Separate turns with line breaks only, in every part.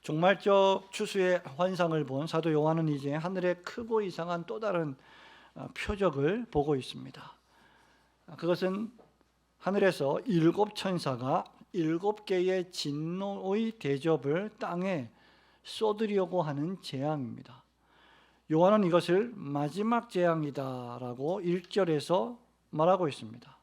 종말적 추수의 환상을 본 사도 요한은 이제 하늘의 크고 이상한 또 다른 표적을 보고 있습니다. 그것은 하늘에서 7천사가 7개의 진노의 대접을 땅에 쏟으려고 하는 재앙입니다. 요한은 이것을 마지막 재앙이다라고 1절에서 말하고 있습니다.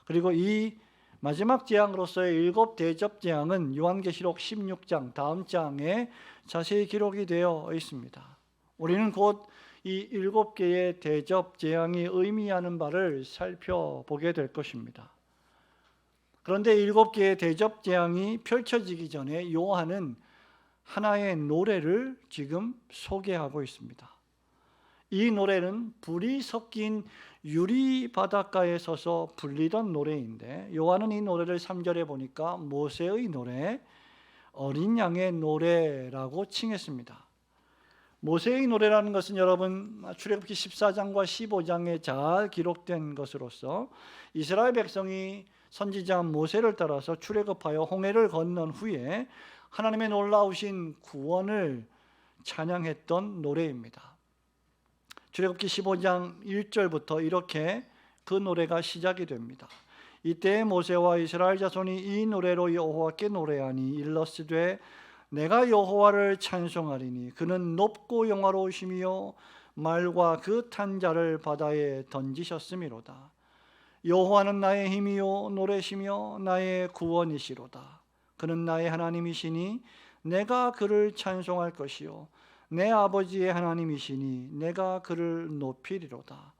그리고 이 마지막 재앙으로서의 7 대접 재앙은 요한계시록 16장 다음 장에 자세히 기록이 되어 있습니다. 우리는 곧 이 7개의 대접 재앙이 의미하는 바를 살펴보게 될 것입니다. 그런데 7개의 대접 재앙이 펼쳐지기 전에 요한은 하나의 노래를 지금 소개하고 있습니다. 이 노래는 불이 섞인 유리 바닷가에 서서 불리던 노래인데, 요한은 이 노래를 3절에 보니까 모세의 노래, 어린 양의 노래라고 칭했습니다. 모세의 노래라는 것은 여러분 출애굽기 14장과 15장에 잘 기록된 것으로서 이스라엘 백성이 선지자 모세를 따라서 출애굽하여 홍해를 건넌 후에 하나님의 놀라우신 구원을 찬양했던 노래입니다. 출애굽기 15장 1절부터 이렇게 그 노래가 시작이 됩니다. 이때 모세와 이스라엘 자손이 이 노래로 여호와께 노래하니 일러스되 내가 여호와를 찬송하리니 그는 높고 영화로우시며 말과 그 탄 자를 바다에 던지셨음이로다. 여호와는 나의 힘이요 노래시며 나의 구원이시로다. 그는 나의 하나님이시니 내가 그를 찬송할 것이요 내 아버지의 하나님이시니 내가 그를 높이리로다.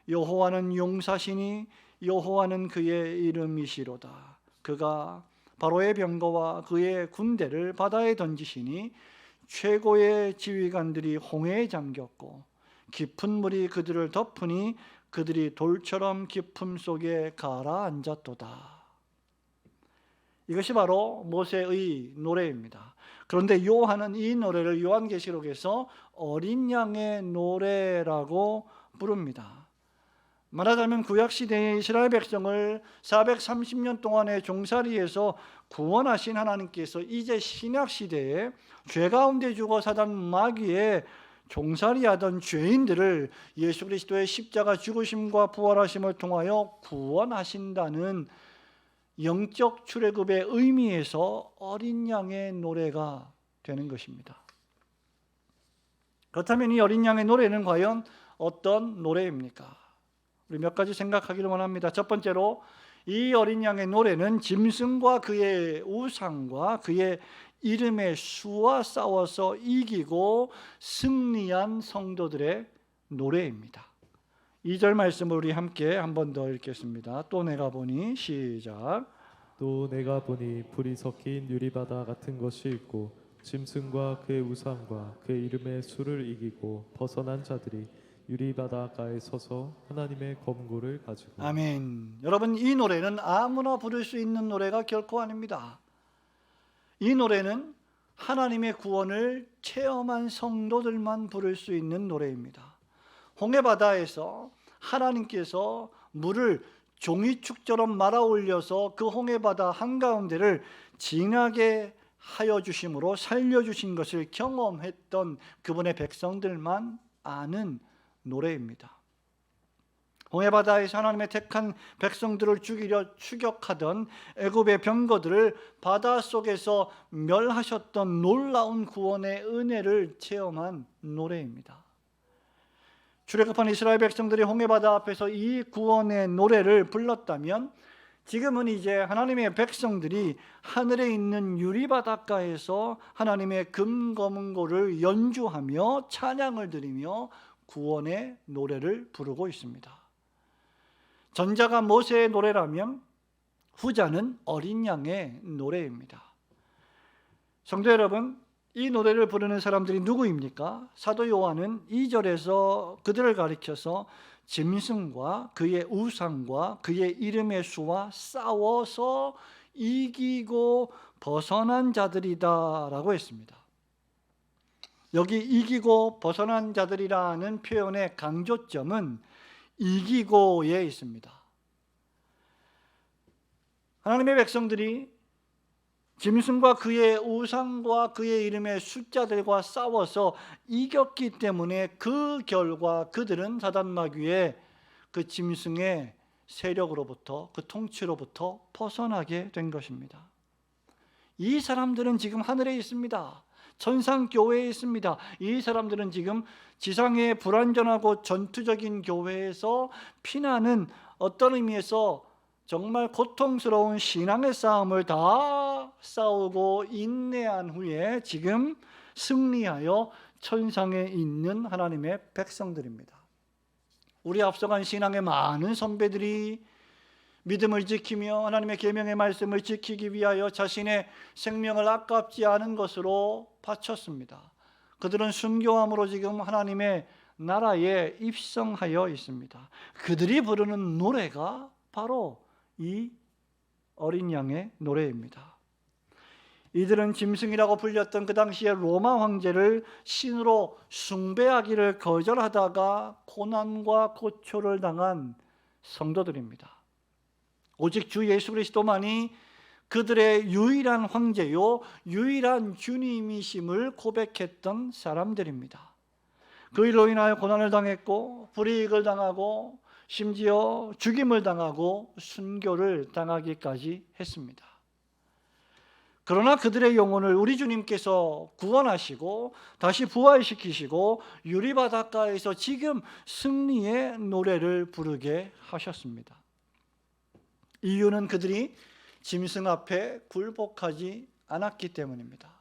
여호와는 용사시니 여호와는 그의 이름이시로다. 그가 바로의 병거와 그의 군대를 바다에 던지시니 최고의 지휘관들이 홍해에 잠겼고 깊은 물이 그들을 덮으니 그들이 돌처럼 깊음 속에 가라앉았도다. 이것이 바로 모세의 노래입니다. 그런데 요한은 이 노래를 요한계시록에서 어린 양의 노래라고 부릅니다. 말하자면 구약시대의 이스라엘 백성을 430년 동안의 종살이에서 구원하신 하나님께서 이제 신약시대에 죄 가운데 죽어 사단 마귀에 종살이하던 죄인들을 예수 그리스도의 십자가 죽으심과 부활하심을 통하여 구원하신다는 영적 출애굽의 의미에서 어린 양의 노래가 되는 것입니다. 그렇다면 이 어린 양의 노래는 과연 어떤 노래입니까? 우리 몇 가지 생각하기를 원합니다. 첫 번째로 이 어린 양의 노래는 짐승과 그의 우상과 그의 이름의 수와 싸워서 이기고 승리한 성도들의 노래입니다. 2절 말씀을 우리 함께 한 번 더 읽겠습니다. 또 내가 보니 시작.
또 내가 보니 불이 섞인 유리바다 같은 것이 있고 짐승과 그의 우상과 그의 이름의 수를 이기고 벗어난 자들이 유리바닷가에 서서 하나님의 검구를 가지고.
아멘. 여러분, 이 노래는 아무나 부를 수 있는 노래가 결코 아닙니다. 이 노래는 하나님의 구원을 체험한 성도들만 부를 수 있는 노래입니다. 홍해바다에서 하나님께서 물을 종이축처럼 말아 올려서 그 홍해바다 한가운데를 지나게 하여 주심으로 살려주신 것을 경험했던 그분의 백성들만 아는 노래입니다. 홍해바다에서 하나님의 택한 백성들을 죽이려 추격하던 애굽의 병거들을 바닷속에서 멸하셨던 놀라운 구원의 은혜를 체험한 노래입니다. 출애굽한 이스라엘 백성들이 홍해바다 앞에서 이 구원의 노래를 불렀다면 지금은 이제 하나님의 백성들이 하늘에 있는 유리바닷가에서 하나님의 금검은고를 연주하며 찬양을 드리며 구원의 노래를 부르고 있습니다. 전자가 모세의 노래라면 후자는 어린 양의 노래입니다. 성도 여러분, 이 노래를 부르는 사람들이 누구입니까? 사도 요한은 2절에서 그들을 가리켜서 짐승과 그의 우상과 그의 이름의 수와 싸워서 이기고 벗어난 자들이다 라고 했습니다. 여기 이기고 벗어난 자들이라는 표현의 강조점은 이기고에 있습니다. 하나님의 백성들이 짐승과 그의 우상과 그의 이름의 숫자들과 싸워서 이겼기 때문에 그 결과 그들은 사단 마귀의 그 짐승의 세력으로부터, 그 통치로부터 벗어나게 된 것입니다. 이 사람들은 지금 하늘에 있습니다. 천상교회에 있습니다. 이 사람들은 지금 지상의 불완전하고 전투적인 교회에서 피나는, 어떤 의미에서 정말 고통스러운 신앙의 싸움을 다 싸우고 인내한 후에 지금 승리하여 천상에 있는 하나님의 백성들입니다. 우리 앞서간 신앙의 많은 선배들이 믿음을 지키며 하나님의 계명의 말씀을 지키기 위하여 자신의 생명을 아깝지 않은 것으로 바쳤습니다. 그들은 순교함으로 지금 하나님의 나라에 입성하여 있습니다. 그들이 부르는 노래가 바로 이 어린 양의 노래입니다. 이들은 짐승이라고 불렸던 그 당시의 로마 황제를 신으로 숭배하기를 거절하다가 고난과 고초를 당한 성도들입니다. 오직 주 예수 그리스도만이 그들의 유일한 황제요 유일한 주님이심을 고백했던 사람들입니다. 그 일로 인하여 고난을 당했고 불이익을 당하고 심지어 죽임을 당하고 순교를 당하기까지 했습니다. 그러나 그들의 영혼을 우리 주님께서 구원하시고 다시 부활시키시고 유리바닷가에서 지금 승리의 노래를 부르게 하셨습니다. 이유는 그들이 짐승 앞에 굴복하지 않았기 때문입니다.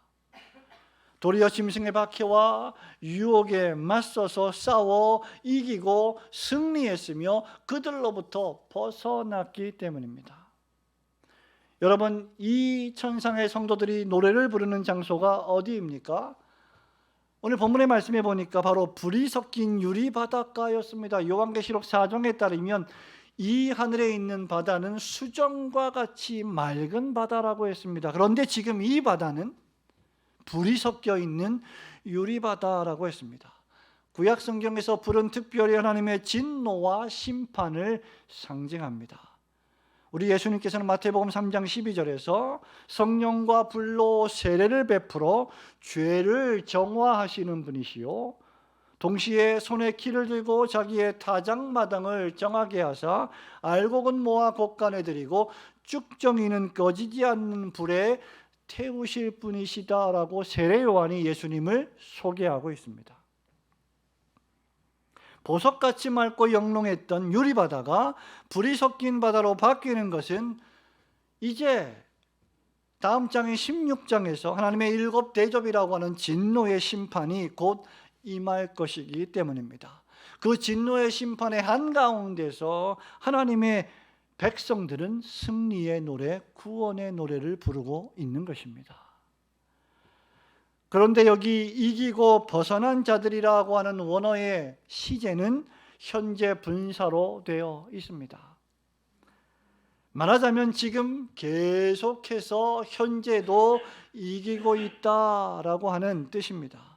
도리어 짐승의 박해와 유혹에 맞서서 싸워 이기고 승리했으며 그들로부터 벗어났기 때문입니다. 여러분, 이 천상의 성도들이 노래를 부르는 장소가 어디입니까? 오늘 본문의 말씀에 보니까 바로 불이 섞인 유리바닷가였습니다. 요한계시록 4장에 따르면 이 하늘에 있는 바다는 수정과 같이 맑은 바다라고 했습니다. 그런데 지금 이 바다는 불이 섞여 있는 유리바다라고 했습니다. 구약 성경에서 불은 특별히 하나님의 진노와 심판을 상징합니다. 우리 예수님께서는 마태복음 3장 12절에서 성령과 불로 세례를 베풀어 죄를 정화하시는 분이시요 동시에 손에 키를 들고 자기의 타작마당을 정하게 하사 알곡은 모아 곡간에 들이고 쭉정이는 꺼지지 않는 불에 태우실 분이시다라고 세례 요한이 예수님을 소개하고 있습니다. 보석같이 맑고 영롱했던 유리바다가 불이 섞인 바다로 바뀌는 것은 이제 다음 장인 16장에서 하나님의 일곱 대접이라고 하는 진노의 심판이 곧 임할 것이기 때문입니다. 그 진노의 심판의 한가운데서 하나님의 백성들은 승리의 노래, 구원의 노래를 부르고 있는 것입니다. 그런데 여기 이기고 벗어난 자들이라고 하는 원어의 시제는 현재 분사로 되어 있습니다. 말하자면 지금 계속해서 현재도 이기고 있다라고 하는 뜻입니다.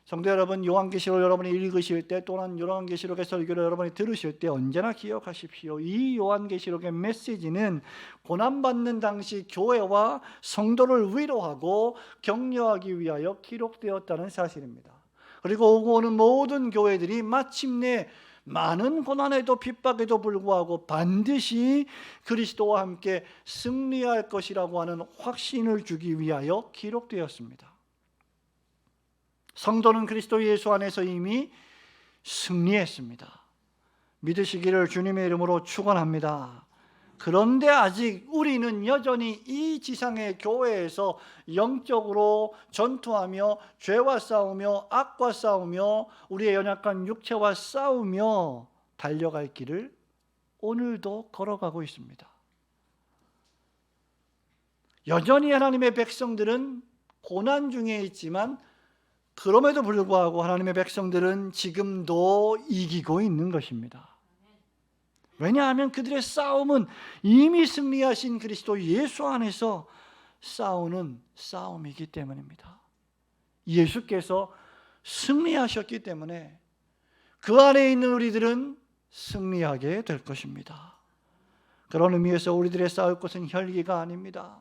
성도 여러분, 요한계시록 여러분이 읽으실 때 또는 요한계시록의 설교를 여러분이 들으실 때 언제나 기억하십시오. 이 요한계시록의 메시지는 고난받는 당시 교회와 성도를 위로하고 격려하기 위하여 기록되었다는 사실입니다. 그리고 오고 오는 모든 교회들이 마침내 많은 고난에도 핍박에도 불구하고 반드시 그리스도와 함께 승리할 것이라고 하는 확신을 주기 위하여 기록되었습니다. 성도는 그리스도 예수 안에서 이미 승리했습니다. 믿으시기를 주님의 이름으로 축원합니다. 그런데 아직 우리는 여전히 이 지상의 교회에서 영적으로 전투하며 죄와 싸우며 악과 싸우며 우리의 연약한 육체와 싸우며 달려갈 길을 오늘도 걸어가고 있습니다. 여전히 하나님의 백성들은 고난 중에 있지만 그럼에도 불구하고 하나님의 백성들은 지금도 이기고 있는 것입니다. 왜냐하면 그들의 싸움은 이미 승리하신 그리스도 예수 안에서 싸우는 싸움이기 때문입니다. 예수께서 승리하셨기 때문에 그 안에 있는 우리들은 승리하게 될 것입니다. 그런 의미에서 우리들의 싸울 것은 혈기가 아닙니다.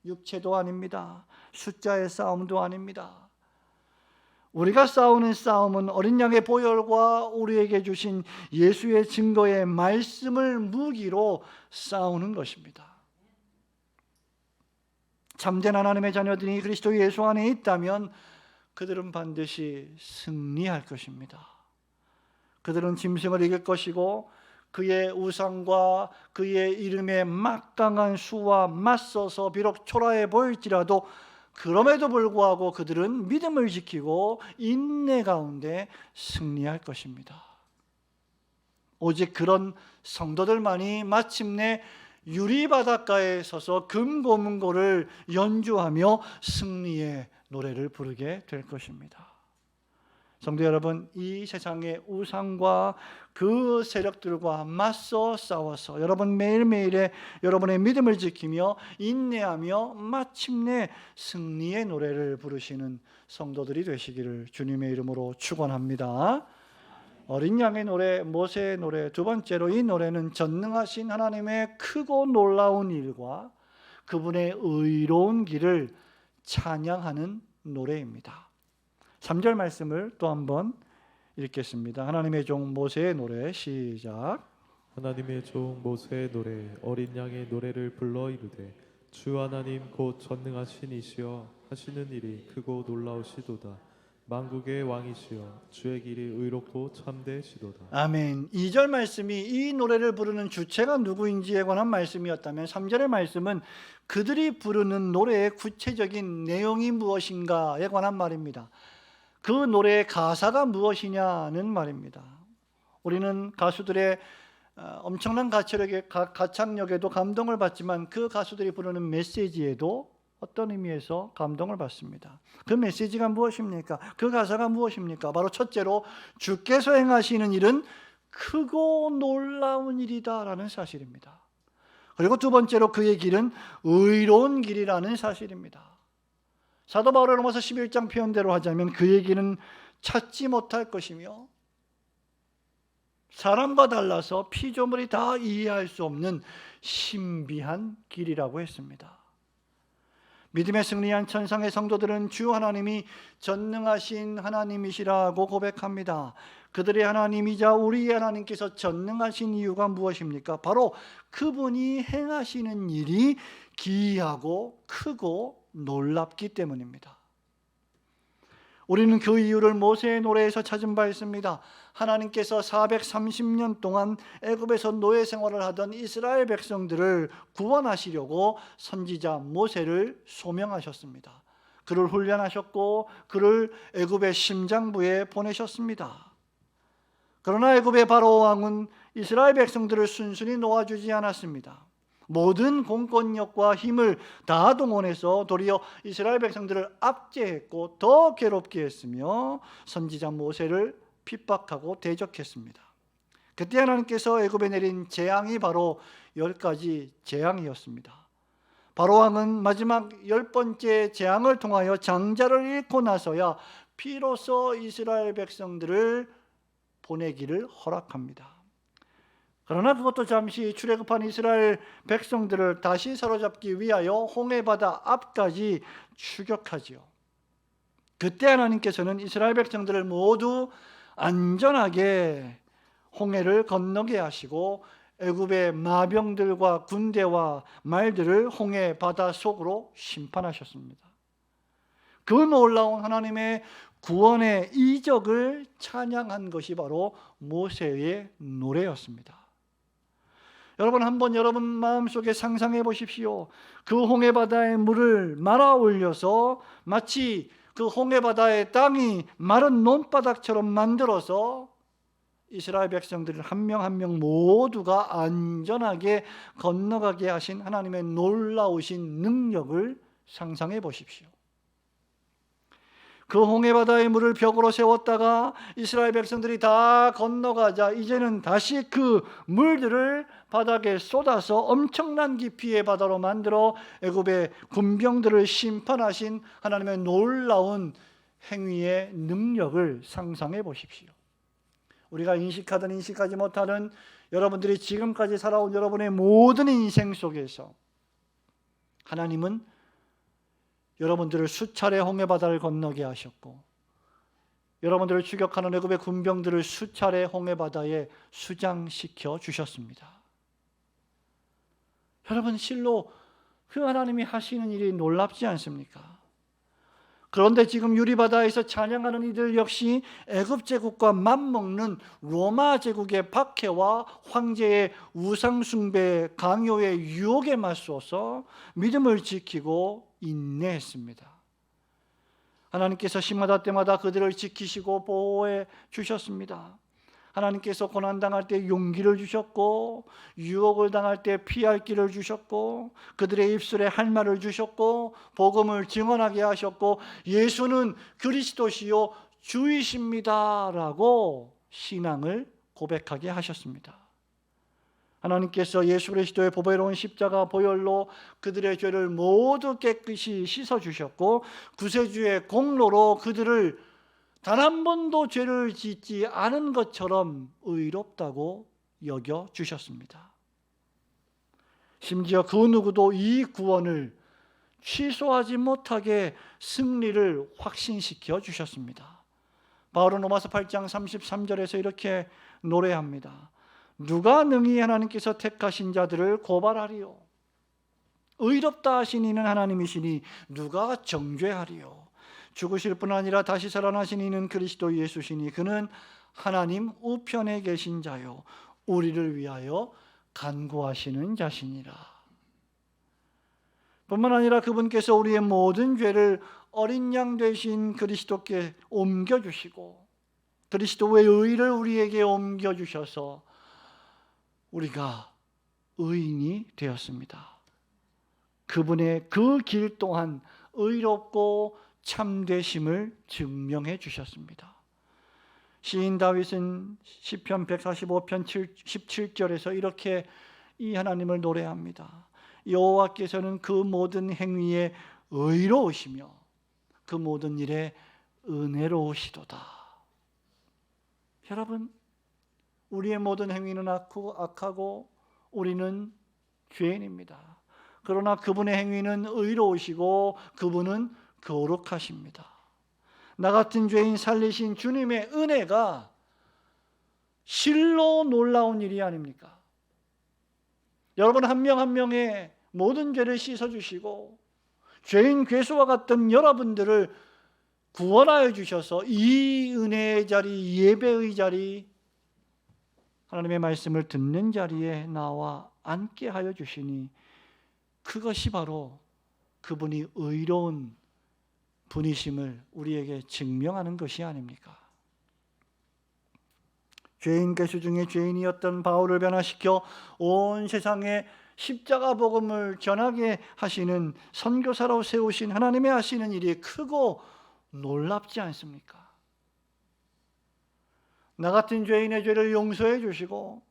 육체도 아닙니다. 숫자의 싸움도 아닙니다. 우리가 싸우는 싸움은 어린 양의 보혈과 우리에게 주신 예수의 증거의 말씀을 무기로 싸우는 것입니다. 참된 하나님의 자녀들이 그리스도 예수 안에 있다면 그들은 반드시 승리할 것입니다. 그들은 짐승을 이길 것이고 그의 우상과 그의 이름의 막강한 수와 맞서서 비록 초라해 보일지라도 그럼에도 불구하고 그들은 믿음을 지키고 인내 가운데 승리할 것입니다. 오직 그런 성도들만이 마침내 유리바닷가에 서서 금고문고를 연주하며 승리의 노래를 부르게 될 것입니다. 성도 여러분, 이 세상의 우상과 그 세력들과 맞서 싸워서 여러분 매일매일의 여러분의 믿음을 지키며 인내하며 마침내 승리의 노래를 부르시는 성도들이 되시기를 주님의 이름으로 축원합니다. 어린 양의 노래, 모세의 노래, 두 번째로 이 노래는 전능하신 하나님의 크고 놀라운 일과 그분의 의로운 길을 찬양하는 노래입니다. 3절 말씀을 또 한번 읽겠습니다. 하나님의 종 모세의 노래 시작.
하나님의 종 모세의 노래 어린 양의 노래를 불러 이르되 주 하나님 곧 전능하신 이시여 하시는 일이 크고 놀라우시도다. 만국의 왕이시여 주의 길이 의롭고 참되시도다.
아멘. 2절 말씀이 이 노래를 부르는 주체가 누구인지에 관한 말씀이었다면 3절의 말씀은 그들이 부르는 노래의 구체적인 내용이 무엇인가에 관한 말입니다. 그 노래의 가사가 무엇이냐는 말입니다. 우리는 가수들의 엄청난 가창력에도 감동을 받지만 그 가수들이 부르는 메시지에도 어떤 의미에서 감동을 받습니다. 그 메시지가 무엇입니까? 그 가사가 무엇입니까? 바로 첫째로 주께서 행하시는 일은 크고 놀라운 일이다라는 사실입니다. 그리고 두 번째로 그의 길은 의로운 길이라는 사실입니다. 사도 바울의 로마서 11장 표현대로 하자면 그의 길은 찾지 못할 것이며 사람과 달라서 피조물이 다 이해할 수 없는 신비한 길이라고 했습니다. 믿음에 승리한 천상의 성도들은 주 하나님이 전능하신 하나님이시라고 고백합니다. 그들의 하나님이자 우리의 하나님께서 전능하신 이유가 무엇입니까? 바로 그분이 행하시는 일이 기이하고 크고 놀랍기 때문입니다. 우리는 그 이유를 모세의 노래에서 찾은 바 있습니다. 하나님께서 430년 동안 애굽에서 노예 생활을 하던 이스라엘 백성들을 구원하시려고 선지자 모세를 소명하셨습니다. 그를 훈련하셨고 그를 애굽의 심장부에 보내셨습니다. 그러나 애굽의 바로 왕은 이스라엘 백성들을 순순히 놓아주지 않았습니다. 모든 공권력과 힘을 다 동원해서 도리어 이스라엘 백성들을 압제했고 더 괴롭게 했으며 선지자 모세를 핍박하고 대적했습니다. 그때 하나님께서 애굽에 내린 재앙이 바로 10가지 재앙이었습니다. 바로 왕은 마지막 10번째 재앙을 통하여 장자를 잃고 나서야 비로소 이스라엘 백성들을 보내기를 허락합니다. 그러나 그것도 잠시 출애굽한 이스라엘 백성들을 다시 사로잡기 위하여 홍해바다 앞까지 추격하지요. 그때 하나님께서는 이스라엘 백성들을 모두 안전하게 홍해를 건너게 하시고 애굽의 마병들과 군대와 말들을 홍해 바다 속으로 심판하셨습니다. 그 놀라운 하나님의 구원의 이적을 찬양한 것이 바로 모세의 노래였습니다. 여러분 한번 여러분 마음속에 상상해 보십시오. 그 홍해바다의 물을 말아 올려서 마치 그 홍해바다의 땅이 마른 논바닥처럼 만들어서 이스라엘 백성들 한 명 한 명 모두가 안전하게 건너가게 하신 하나님의 놀라우신 능력을 상상해 보십시오. 그 홍해바다의 물을 벽으로 세웠다가 이스라엘 백성들이 다 건너가자 이제는 다시 그 물들을 바닥에 쏟아서 엄청난 깊이의 바다로 만들어 애굽의 군병들을 심판하신 하나님의 놀라운 행위의 능력을 상상해 보십시오. 우리가 인식하든 인식하지 못하는 여러분들이 지금까지 살아온 여러분의 모든 인생 속에서 하나님은 여러분들을 수차례 홍해바다를 건너게 하셨고, 여러분들을 추격하는 애굽의 군병들을 수차례 홍해바다에 수장시켜 주셨습니다. 여러분, 실로 그 하나님이 하시는 일이 놀랍지 않습니까? 그런데 지금 유리바다에서 찬양하는 이들 역시 애굽 제국과 맞먹는 로마 제국의 박해와 황제의 우상숭배 강요의 유혹에 맞서서 믿음을 지키고 인내했습니다. 하나님께서 시마다 때마다 그들을 지키시고 보호해 주셨습니다. 하나님께서 고난당할 때 용기를 주셨고, 유혹을 당할 때 피할 길을 주셨고, 그들의 입술에 할 말을 주셨고, 복음을 증언하게 하셨고, 예수는 그리스도시요 주이십니다 라고 신앙을 고백하게 하셨습니다. 하나님께서 예수 그리스도의 보배로운 십자가 보혈로 그들의 죄를 모두 깨끗이 씻어주셨고, 구세주의 공로로 그들을 단 한 번도 죄를 짓지 않은 것처럼 의롭다고 여겨주셨습니다. 심지어 그 누구도 이 구원을 취소하지 못하게 승리를 확신시켜 주셨습니다. 바울은 로마서 8장 33절에서 이렇게 노래합니다. 누가 능히 하나님께서 택하신 자들을 고발하리요? 의롭다 하신 이는 하나님이시니 누가 정죄하리요? 죽으실 뿐 아니라 다시 살아나신 이는 그리스도 예수시니 그는 하나님 우편에 계신 자요 우리를 위하여 간구하시는 자시니라. 뿐만 아니라 그분께서 우리의 모든 죄를 어린 양 되신 그리스도께 옮겨주시고, 그리스도의 의를 우리에게 옮겨주셔서 우리가 의인이 되었습니다. 그분의 그 길 또한 의롭고 참되심을 증명해 주셨습니다. 시인 다윗은 시편 145편 17절에서 이렇게 이 하나님을 노래합니다. 여호와께서는 그 모든 행위에 의로우시며 그 모든 일에 은혜로우시도다. 여러분, 우리의 모든 행위는 악하고 우리는 죄인입니다. 그러나 그분의 행위는 의로우시고 그분은 거룩하십니다. 나 같은 죄인 살리신 주님의 은혜가 실로 놀라운 일이 아닙니까? 여러분, 한 명 한 명의 모든 죄를 씻어주시고 죄인 괴수와 같던 여러분들을 구원하여 주셔서 이 은혜의 자리, 예배의 자리, 하나님의 말씀을 듣는 자리에 나와 앉게 하여 주시니 그것이 바로 그분이 의로운 분이심을 우리에게 증명하는 것이 아닙니까? 죄인 괴수 중에 죄인이었던 바울을 변화시켜 온 세상에 십자가 복음을 전하게 하시는 선교사로 세우신 하나님의 하시는 일이 크고 놀랍지 않습니까? 나 같은 죄인의 죄를 용서해 주시고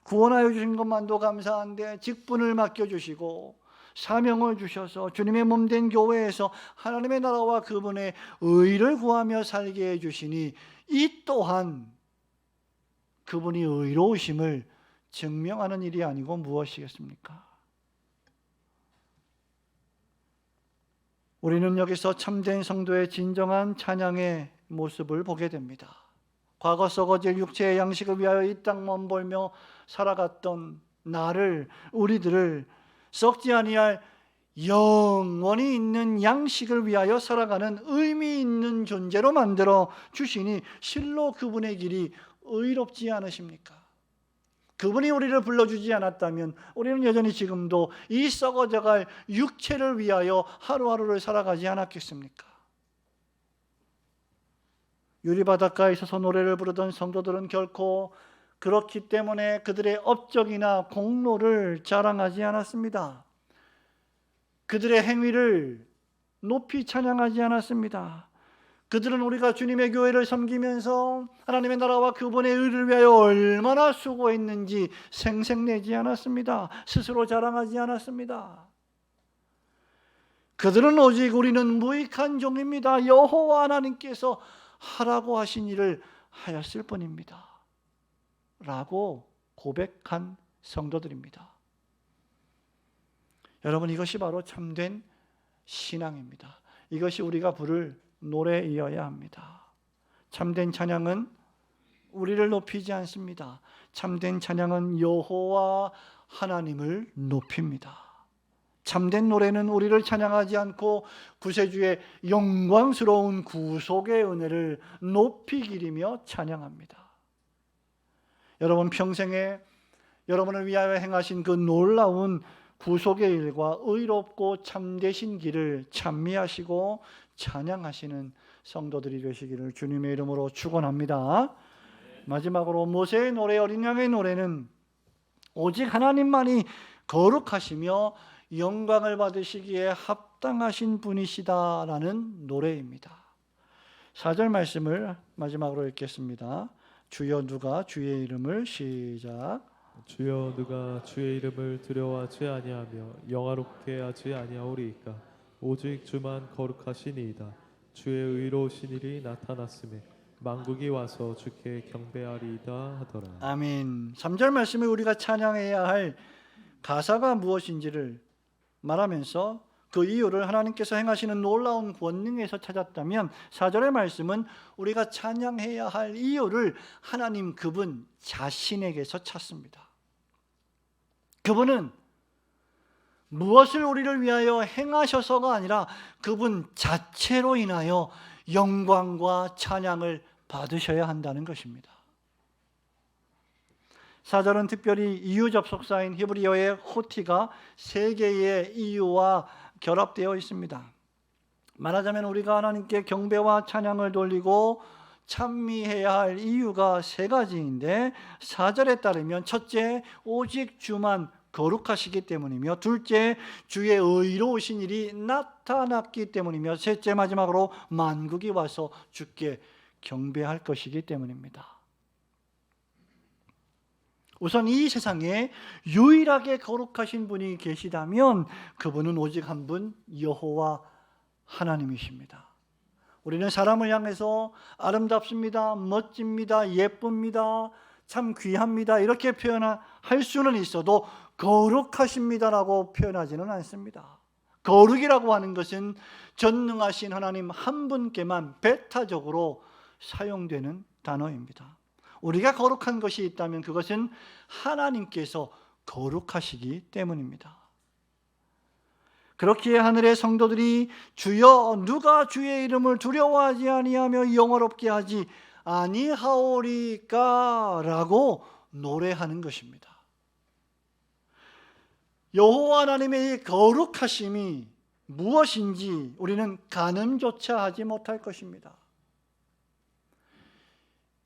구원하여 주신 것만도 감사한데 직분을 맡겨주시고 사명을 주셔서 주님의 몸된 교회에서 하나님의 나라와 그분의 의를 구하며 살게 해주시니 이 또한 그분이 의로우심을 증명하는 일이 아니고 무엇이겠습니까? 우리는 여기서 참된 성도의 진정한 찬양의 모습을 보게 됩니다. 과거 썩어질 육체의 양식을 위하여 이 땅 몸벌며 살아갔던 나를, 우리들을 썩지 아니할 영원히 있는 양식을 위하여 살아가는 의미 있는 존재로 만들어 주시니 실로 그분의 길이 의롭지 않으십니까? 그분이 우리를 불러주지 않았다면 우리는 여전히 지금도 이 썩어져갈 육체를 위하여 하루하루를 살아가지 않았겠습니까? 유리바닷가에 있어서 노래를 부르던 성도들은 결코 그렇기 때문에 그들의 업적이나 공로를 자랑하지 않았습니다. 그들의 행위를 높이 찬양하지 않았습니다. 그들은 우리가 주님의 교회를 섬기면서 하나님의 나라와 그분의 의를 위하여 얼마나 수고했는지 생색내지 않았습니다. 스스로 자랑하지 않았습니다. 그들은 오직 우리는 무익한 종입니다. 여호와 하나님께서 하라고 하신 일을 하였을 뿐입니다. 라고 고백한 성도들입니다. 여러분, 이것이 바로 참된 신앙입니다. 이것이 우리가 부를 노래이어야 합니다. 참된 찬양은 우리를 높이지 않습니다. 참된 찬양은 여호와 하나님을 높입니다. 참된 노래는 우리를 찬양하지 않고 구세주의 영광스러운 구속의 은혜를 높이 기리며 찬양합니다. 여러분 평생에 여러분을 위하여 행하신 그 놀라운 구속의 일과 의롭고 참되신 길을 찬미하시고 찬양하시는 성도들이 되시기를 주님의 이름으로 축원합니다. 마지막으로 모세의 노래, 어린 양의 노래는 오직 하나님만이 거룩하시며 영광을 받으시기에 합당하신 분이시다라는 노래입니다. 4절 말씀을 마지막으로 읽겠습니다. 주여 누가 주의 이름을 시작.
주여 누가 주의 이름을 두려워하지 아니하며 영화롭게 하지 아니하오리이까. 오직 주만 거룩하시니이다. 주의 의로우신 일이 나타났음에 만국이 와서 주께 경배하리이다 하더라.
아멘. 3절 말씀에 우리가 찬양해야 할 가사가 무엇인지를 말하면서 그 이유를 하나님께서 행하시는 놀라운 권능에서 찾았다면 4절의 말씀은 우리가 찬양해야 할 이유를 하나님 그분 자신에게서 찾습니다. 그분은 무엇을 우리를 위하여 행하셔서가 아니라 그분 자체로 인하여 영광과 찬양을 받으셔야 한다는 것입니다. 4절은 특별히 이유 접속사인 히브리어의 호티가 세 개의 이유와 결합되어 있습니다. 말하자면 우리가 하나님께 경배와 찬양을 돌리고 찬미해야 할 이유가 세 가지인데 4절에 따르면 첫째, 오직 주만 거룩하시기 때문이며, 둘째, 주의 의로우신 일이 나타났기 때문이며, 셋째 마지막으로 만국이 와서 주께 경배할 것이기 때문입니다. 우선 이 세상에 유일하게 거룩하신 분이 계시다면 그분은 오직 한 분, 여호와 하나님이십니다. 우리는 사람을 향해서 아름답습니다, 멋집니다, 예쁩니다, 참 귀합니다 이렇게 표현할 수는 있어도 거룩하십니다라고 표현하지는 않습니다. 거룩이라고 하는 것은 전능하신 하나님 한 분께만 배타적으로 사용되는 단어입니다. 우리가 거룩한 것이 있다면 그것은 하나님께서 거룩하시기 때문입니다. 그렇기에 하늘의 성도들이 주여 누가 주의 이름을 두려워하지 아니하며 영화롭게 하지 아니하오리까 라고 노래하는 것입니다. 여호와 하나님의 이 거룩하심이 무엇인지 우리는 가늠조차 하지 못할 것입니다.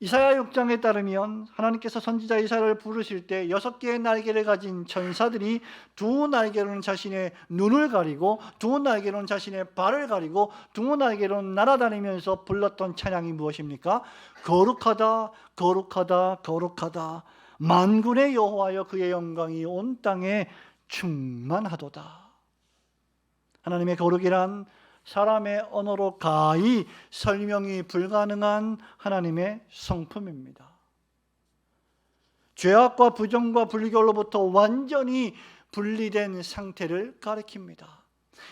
이사야 6장에 따르면 하나님께서 선지자 이사야를 부르실 때 6개의 날개를 가진 천사들이 두 날개로는 자신의 눈을 가리고 두 날개로는 자신의 발을 가리고 두 날개로는 날아다니면서 불렀던 찬양이 무엇입니까? 거룩하다 거룩하다 거룩하다 만군의 여호와여 그의 영광이 온 땅에 충만하도다. 하나님의 거룩이란 사람의 언어로 가히 설명이 불가능한 하나님의 성품입니다. 죄악과 부정과 불결로부터 완전히 분리된 상태를 가리킵니다.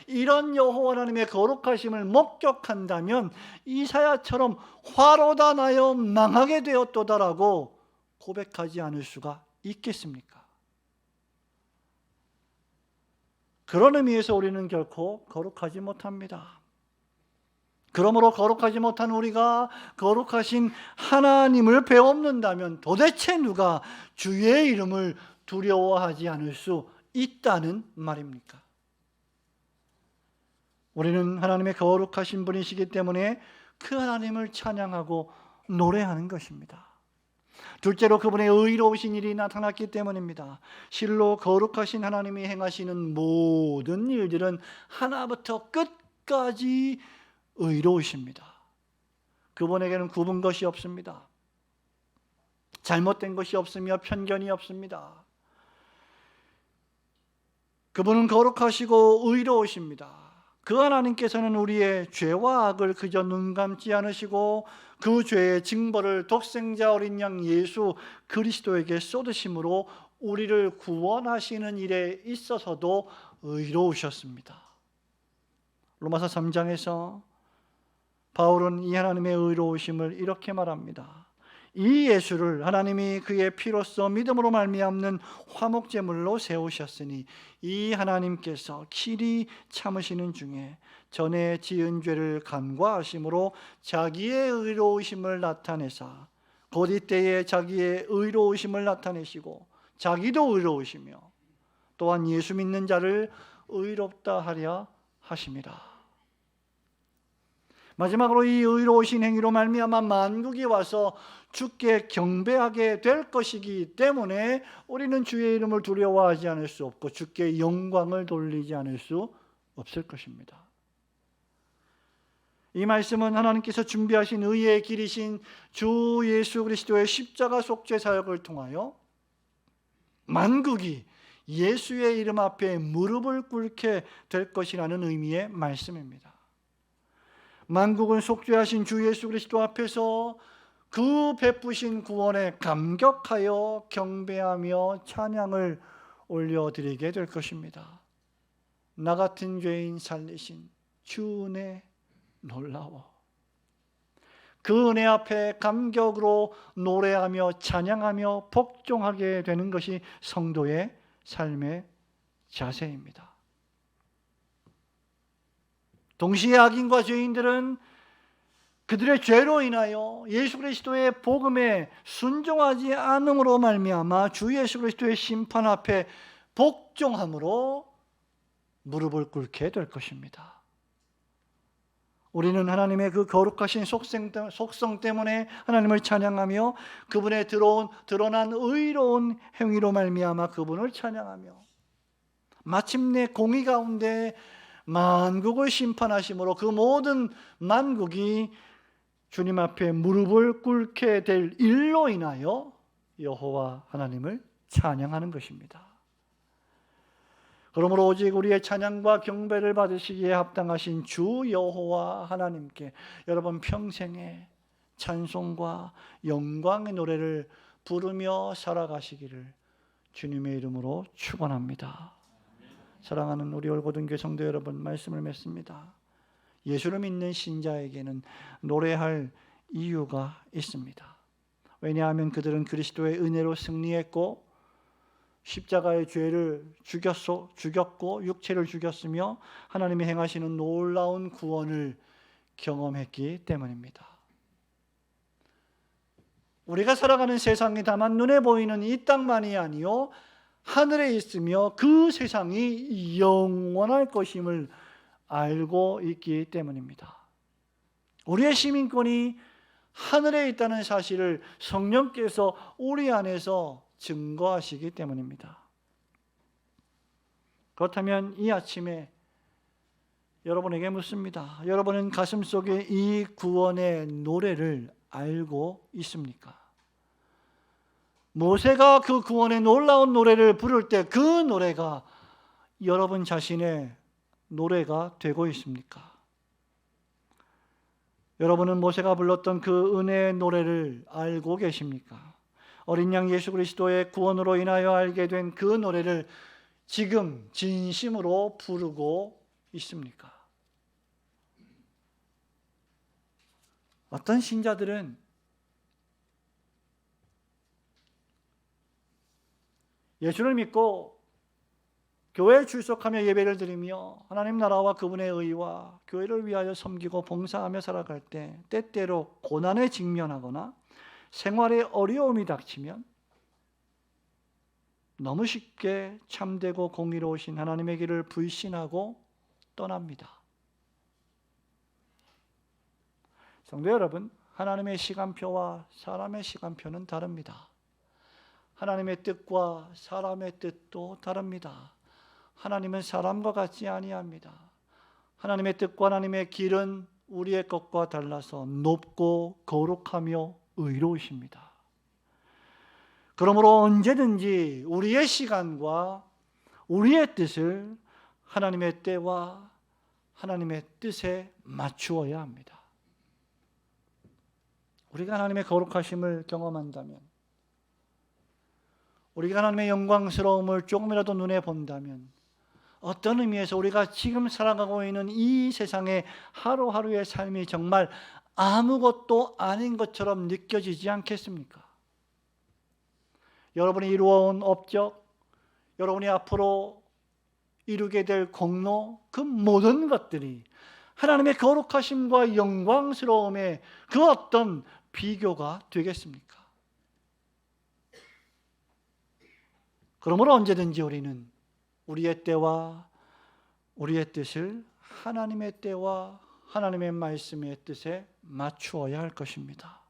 이런 여호와 하나님의 거룩하심을 목격한다면 이사야처럼 화로다 나여 망하게 되었도다라고 고백하지 않을 수가 있겠습니까? 그런 의미에서 우리는 결코 거룩하지 못합니다. 그러므로 거룩하지 못한 우리가 거룩하신 하나님을 배웁는다면 도대체 누가 주의 이름을 두려워하지 않을 수 있다는 말입니까? 우리는 하나님의 거룩하신 분이시기 때문에 그 하나님을 찬양하고 노래하는 것입니다. 둘째로 그분의 의로우신 일이 나타났기 때문입니다. 실로 거룩하신 하나님이 행하시는 모든 일들은 하나부터 끝까지 의로우십니다. 그분에게는 굽은 것이 없습니다. 잘못된 것이 없으며 편견이 없습니다. 그분은 거룩하시고 의로우십니다. 그 하나님께서는 우리의 죄와 악을 그저 눈 감지 않으시고 그 죄의 징벌을 독생자 어린 양 예수 그리스도에게 쏟으심으로 우리를 구원하시는 일에 있어서도 의로우셨습니다. 로마서 3장에서 바울은 이 하나님의 의로우심을 이렇게 말합니다. 이 예수를 하나님이 그의 피로써 믿음으로 말미암는 화목제물로 세우셨으니 이 하나님께서 길이 참으시는 중에 전에 지은 죄를 간과하심으로 자기의 의로우심을 나타내사 곧 이때에 자기의 의로우심을 나타내시고 자기도 의로우시며 또한 예수 믿는 자를 의롭다 하려 하심이라. 마지막으로 이 의로우신 행위로 말미암아 만국이 와서 주께 경배하게 될 것이기 때문에 우리는 주의 이름을 두려워하지 않을 수 없고 주께 영광을 돌리지 않을 수 없을 것입니다. 이 말씀은 하나님께서 준비하신 의의 길이신 주 예수 그리스도의 십자가 속죄 사역을 통하여 만국이 예수의 이름 앞에 무릎을 꿇게 될 것이라는 의미의 말씀입니다. 만국을 속죄하신 주 예수 그리스도 앞에서 그 베푸신 구원에 감격하여 경배하며 찬양을 올려드리게 될 것입니다. 나 같은 죄인 살리신 주 은혜 놀라워. 그 은혜 앞에 감격으로 노래하며 찬양하며 복종하게 되는 것이 성도의 삶의 자세입니다. 동시에 악인과 죄인들은 그들의 죄로 인하여 예수 그리스도의 복음에 순종하지 않음으로 말미암아 주 예수 그리스도의 심판 앞에 복종함으로 무릎을 꿇게 될 것입니다. 우리는 하나님의 그 거룩하신 속성 때문에 하나님을 찬양하며 그분의 드러난 의로운 행위로 말미암아 그분을 찬양하며 마침내 공의 가운데 만국을 심판하심으로 그 모든 만국이 주님 앞에 무릎을 꿇게 될 일로 인하여 여호와 하나님을 찬양하는 것입니다. 그러므로 오직 우리의 찬양과 경배를 받으시기에 합당하신 주 여호와 하나님께 여러분 평생에 찬송과 영광의 노래를 부르며 살아가시기를 주님의 이름으로 축원합니다. 사랑하는 우리 올고등교회 성도 여러분, 말씀을 맺습니다. 예수를 믿는 신자에게는 노래할 이유가 있습니다. 왜냐하면 그들은 그리스도의 은혜로 승리했고 십자가의 죄를 죽였고 육체를 죽였으며 하나님이 행하시는 놀라운 구원을 경험했기 때문입니다. 우리가 살아가는 세상이 다만 눈에 보이는 이 땅만이 아니요 하늘에 있으며 그 세상이 영원할 것임을 알고 있기 때문입니다. 우리의 시민권이 하늘에 있다는 사실을 성령께서 우리 안에서 증거하시기 때문입니다. 그렇다면 이 아침에 여러분에게 묻습니다. 여러분은 가슴속에 이 구원의 노래를 알고 있습니까? 모세가 그 구원의 놀라운 노래를 부를 때 그 노래가 여러분 자신의 노래가 되고 있습니까? 여러분은 모세가 불렀던 그 은혜의 노래를 알고 계십니까? 어린 양 예수 그리스도의 구원으로 인하여 알게 된 그 노래를 지금 진심으로 부르고 있습니까? 어떤 신자들은 예수를 믿고 교회에 출석하며 예배를 드리며 하나님 나라와 그분의 의와 교회를 위하여 섬기고 봉사하며 살아갈 때 때때로 고난에 직면하거나 생활에 어려움이 닥치면 너무 쉽게 참되고 공의로우신 하나님의 길을 불신하고 떠납니다. 성도 여러분, 하나님의 시간표와 사람의 시간표는 다릅니다. 하나님의 뜻과 사람의 뜻도 다릅니다. 하나님은 사람과 같지 아니합니다. 하나님의 뜻과 하나님의 길은 우리의 것과 달라서 높고 거룩하며 의로우십니다. 그러므로 언제든지 우리의 시간과 우리의 뜻을 하나님의 때와 하나님의 뜻에 맞추어야 합니다. 우리가 하나님의 거룩하심을 경험한다면, 우리가 하나님의 영광스러움을 조금이라도 눈에 본다면 어떤 의미에서 우리가 지금 살아가고 있는 이 세상의 하루하루의 삶이 정말 아무것도 아닌 것처럼 느껴지지 않겠습니까? 여러분이 이루어온 업적, 여러분이 앞으로 이루게 될 공로, 그 모든 것들이 하나님의 거룩하심과 영광스러움의 그 어떤 비교가 되겠습니까? 그러므로 언제든지 우리는 우리의 때와 우리의 뜻을 하나님의 때와 하나님의 말씀의 뜻에 맞추어야 할 것입니다.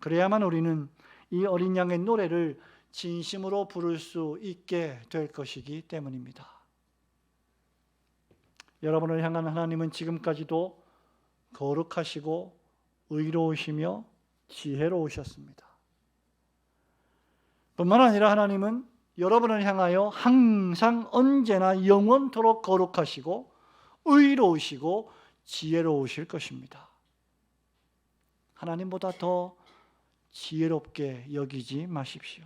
그래야만 우리는 이 어린 양의 노래를 진심으로 부를 수 있게 될 것이기 때문입니다. 여러분을 향한 하나님은 지금까지도 거룩하시고 의로우시며 지혜로우셨습니다. 뿐만 아니라 하나님은 여러분을 향하여 항상 언제나 영원토록 거룩하시고 의로우시고 지혜로우실 것입니다. 하나님보다 더 지혜롭게 여기지 마십시오.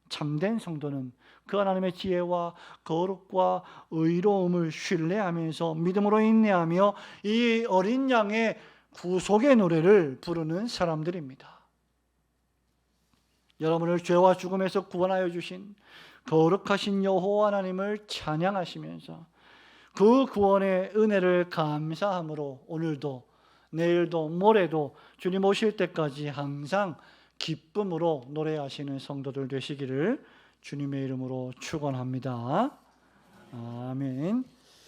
참된 성도는 그 하나님의 지혜와 거룩과 의로움을 신뢰하면서 믿음으로 인내하며 이 어린 양의 구속의 노래를 부르는 사람들입니다. 여러분을 죄와 죽음에서 구원하여 주신 거룩하신 여호와 하나님을 찬양하시면서 그 구원의 은혜를 감사함으로 오늘도 내일도 모레도 주님 오실 때까지 항상 기쁨으로 노래하시는 성도들 되시기를 주님의 이름으로 축원합니다. 아멘.